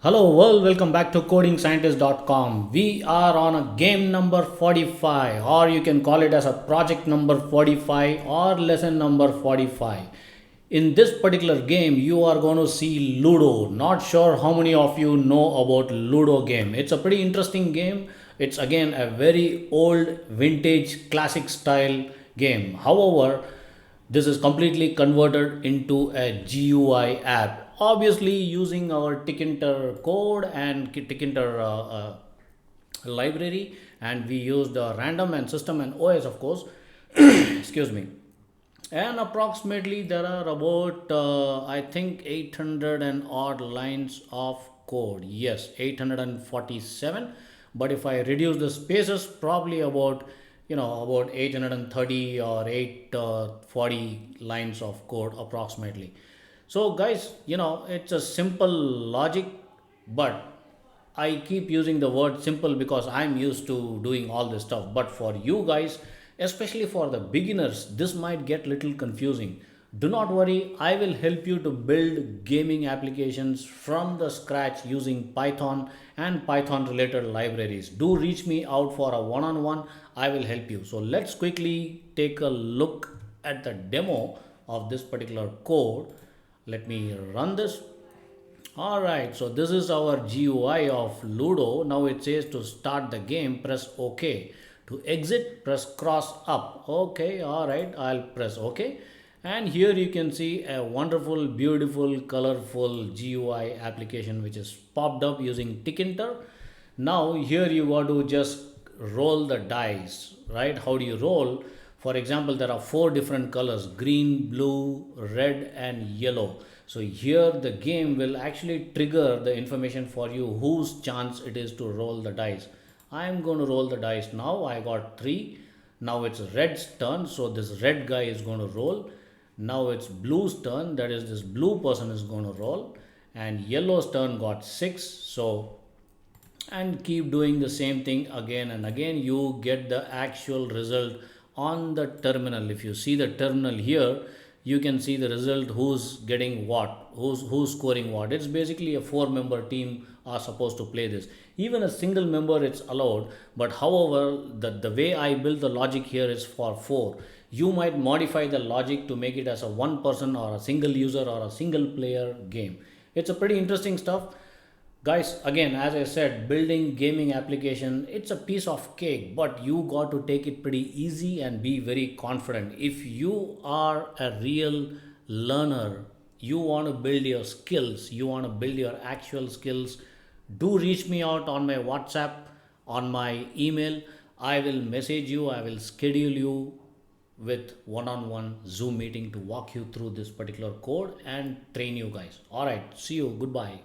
Hello world, welcome back to codingscientist.com. We are on a game number 45, or you can call it as a project number 45 or lesson number 45. In this particular game, you are going to see Ludo. Not sure how many of you know about Ludo game. It's a pretty interesting game. It's again a very old vintage classic style game. However, this is completely converted into a GUI app. Obviously, using our Tickinter code and Tickinter library, and we used random and system and OS, of course. Excuse me. And approximately there are about I think 800 and odd lines of code. Yes, 847. But if I reduce the spaces, probably about about 830 or 840 lines of code approximately. So guys, it's a simple logic, but I keep using the word simple because I'm used to doing all this stuff. But for you guys, especially for the beginners, this might get little confusing. Do not worry, I will help you to build gaming applications from the scratch using Python and Python related libraries. Do reach me out for a one on one, I will help you. So let's quickly take a look at the demo of this particular code. Let me run this. Alright, so this is our GUI of Ludo. Now it says to start the game, press OK. To exit, press cross up. Okay, alright, I'll press OK. And here you can see a wonderful, beautiful, colorful GUI application which is popped up using Tickinter. Now here you got to just roll the dice, right? How do you roll? For example, there are four different colors: green, blue, red and yellow. So here the game will actually trigger the information for you whose chance it is to roll the dice. I'm going to roll the dice now. I got 3. Now it's red's turn, so this red guy is going to roll. Now it's blue's turn, that is this blue person is going to roll, and yellow's turn got 6. So and keep doing the same thing again and again. You get the actual result on the terminal. If you see the terminal here, you can see the result, who's getting what, who's scoring what. It's basically a 4-member team are supposed to play this. Even a single member it's allowed, but however the way I build the logic here is for 4. You might modify the logic to make it as a one person or a single user or a single player game. It's a pretty interesting stuff. Guys, again, as I said, building gaming application, it's a piece of cake, but you got to take it pretty easy and be very confident. If you are a real learner, you want to build your skills, you want to build your actual skills, do reach me out on my WhatsApp, on my email. I will message you, I will schedule you with one-on-one Zoom meeting to walk you through this particular code and train you guys. All right, see you. Goodbye.